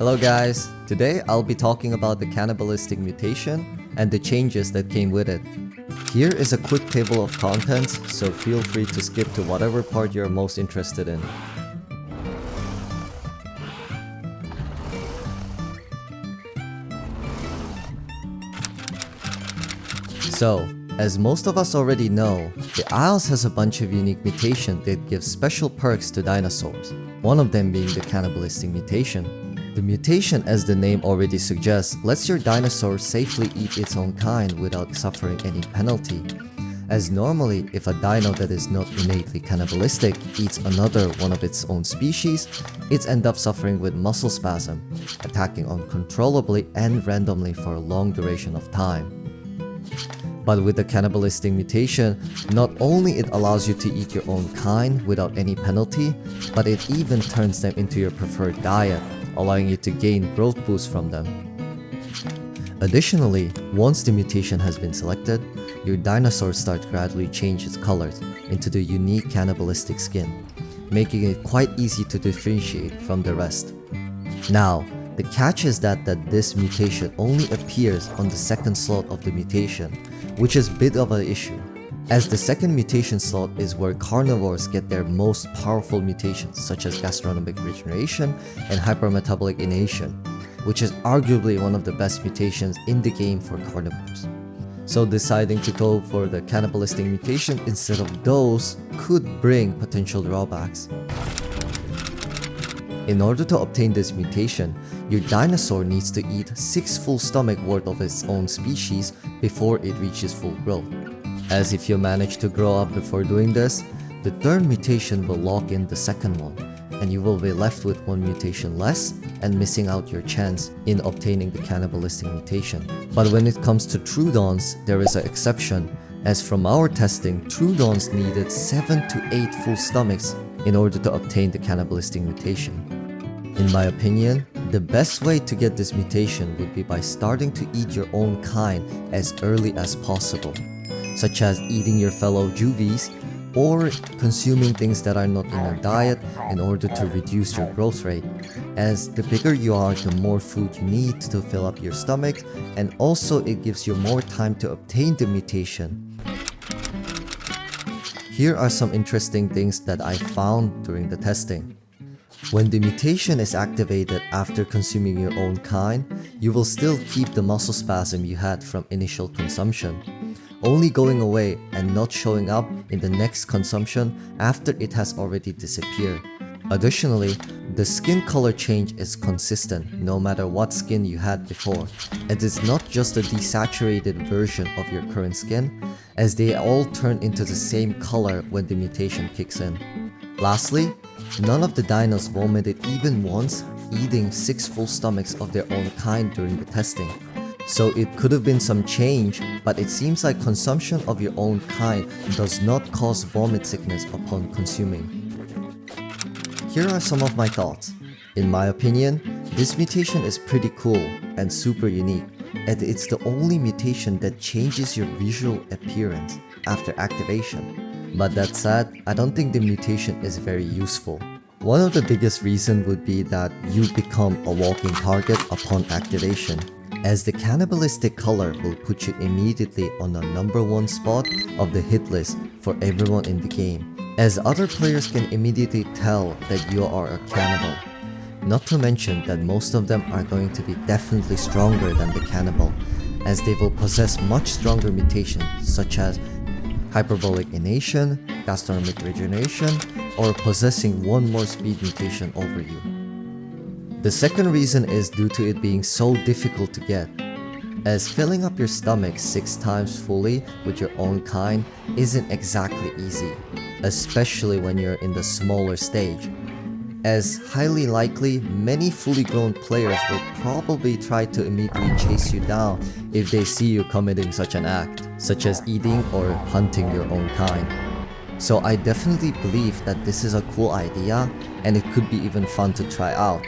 Hello guys, today I'll be talking about the Cannibalistic Mutation and the changes that came with it. Here is a quick table of contents, so feel free to skip to whatever part you're most interested in. So, as most of us already know, the Isles has a bunch of unique mutations that give special perks to dinosaurs, one of them being the Cannibalistic Mutation. The mutation, as the name already suggests, lets your dinosaur safely eat its own kind without suffering any penalty. As normally, if a dino that is not innately cannibalistic eats another one of its own species, it ends up suffering with muscle spasm, attacking uncontrollably and randomly for a long duration of time. But with the Cannibalistic Mutation, not only it allows you to eat your own kind without any penalty, but it even turns them into your preferred diet, allowing you to gain growth boosts from them. Additionally, once the mutation has been selected, your dinosaur starts gradually change its colors into the unique cannibalistic skin, making it quite easy to differentiate from the rest. Now, the catch is that this mutation only appears on the second slot of the mutation, which is a bit of an issue, as the second mutation slot is where carnivores get their most powerful mutations such as gastronomic regeneration and hypermetabolic innation, which is arguably one of the best mutations in the game for carnivores. So deciding to go for the Cannibalistic Mutation instead of those could bring potential drawbacks. In order to obtain this mutation, your dinosaur needs to eat 6 full stomach worth of its own species before it reaches full growth. As if you manage to grow up before doing this, the third mutation will lock in the second one, and you will be left with one mutation less and missing out your chance in obtaining the Cannibalistic Mutation. But when it comes to Troodons, there is an exception, as from our testing, Troodons needed 7 to 8 full stomachs in order to obtain the Cannibalistic Mutation. In my opinion, the best way to get this mutation would be by starting to eat your own kind as early as possible, such as eating your fellow juvies or consuming things that are not in your diet in order to reduce your growth rate, as the bigger you are, the more food you need to fill up your stomach, and also it gives you more time to obtain the mutation. Here are some interesting things that I found during the testing. When the mutation is activated after consuming your own kind, you will still keep the muscle spasm you had from initial consumption, only going away and not showing up in the next consumption after it has already disappeared. Additionally, the skin color change is consistent no matter what skin you had before. It is not just a desaturated version of your current skin, as they all turn into the same color when the mutation kicks in. Lastly, none of the dinos vomited even once, eating 6 full stomachs of their own kind during the testing. So it could have been some change, but it seems like consumption of your own kind does not cause vomit sickness upon consuming. Here are some of my thoughts. In my opinion, this mutation is pretty cool and super unique, and it's the only mutation that changes your visual appearance after activation. But that said, I don't think the mutation is very useful. One of the biggest reasons would be that you become a walking target upon activation, as the cannibalistic color will put you immediately on the #1 spot of the hit list for everyone in the game, as other players can immediately tell that you are a cannibal. Not to mention that most of them are going to be definitely stronger than the cannibal, as they will possess much stronger mutations such as hyperbolic innation, gastronomic regeneration, or possessing one more speed mutation over you. The second reason is due to it being so difficult to get, as filling up your stomach 6 times fully with your own kind isn't exactly easy, especially when you're in the smaller stage, as highly likely many fully grown players will probably try to immediately chase you down if they see you committing such an act, such as eating or hunting your own kind. So I definitely believe that this is a cool idea and it could be even fun to try out,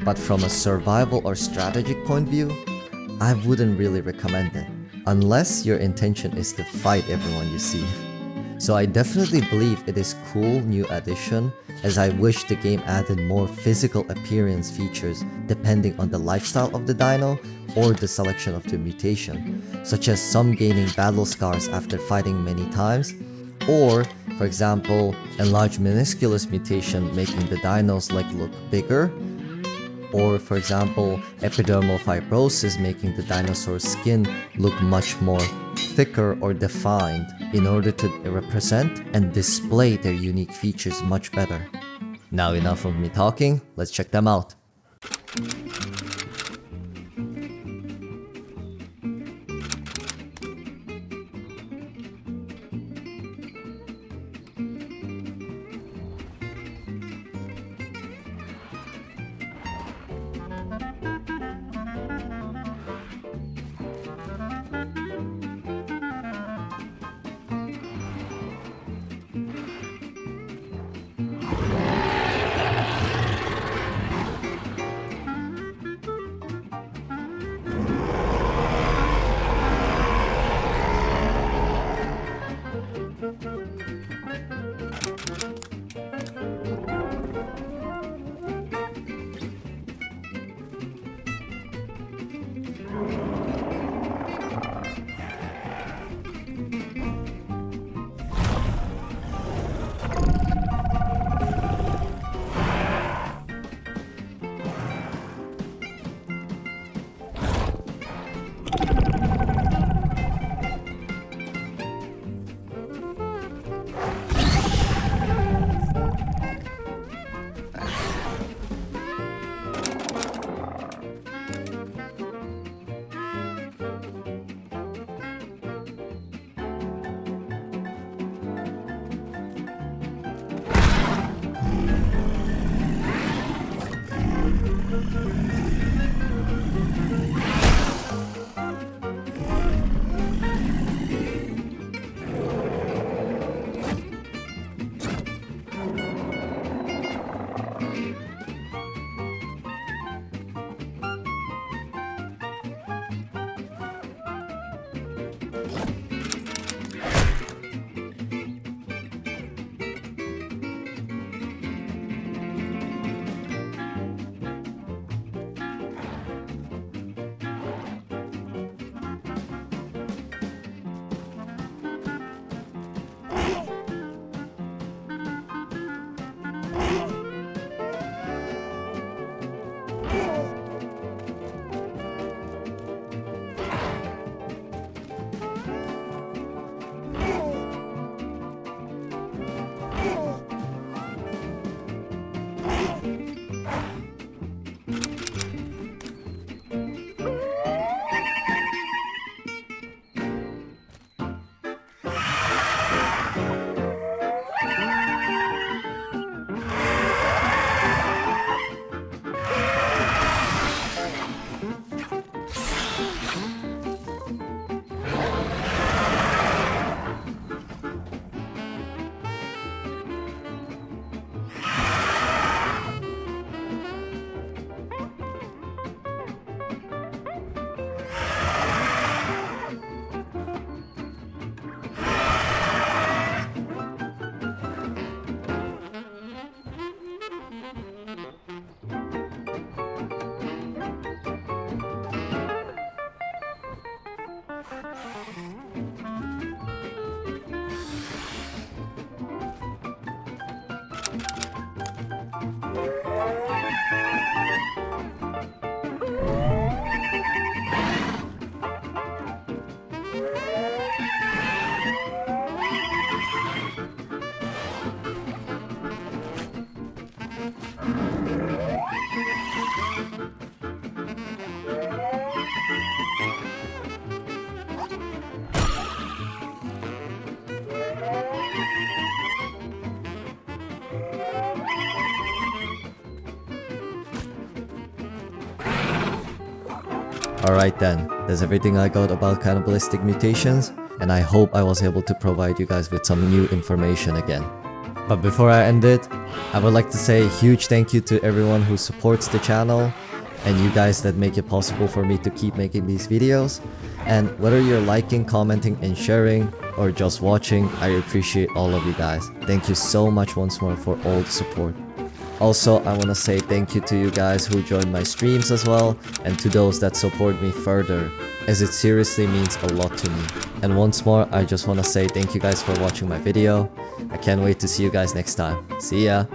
but from a survival or strategic point of view, I wouldn't really recommend it, unless your intention is to fight everyone you see. So I definitely believe it is cool new addition, as I wish the game added more physical appearance features depending on the lifestyle of the dino or the selection of the mutation, such as some gaining battle scars after fighting many times, or for example, enlarged menisculus mutation making the dinos like look bigger, or for example, epidermal fibrosis making the dinosaur's skin look much more thicker or defined in order to represent and display their unique features much better. Now enough of me talking, let's check them out. Alright then, that's everything I got about cannibalistic mutations, and I hope I was able to provide you guys with some new information again. But before I end it, I would like to say a huge thank you to everyone who supports the channel, and you guys that make it possible for me to keep making these videos. And whether you're liking, commenting, and sharing, or just watching, I appreciate all of you guys. Thank you so much once more for all the support. Also, I want to say thank you to you guys who joined my streams as well, and to those that support me further, as it seriously means a lot to me. And once more, I just want to say thank you guys for watching my video. I can't wait to see you guys next time. See ya!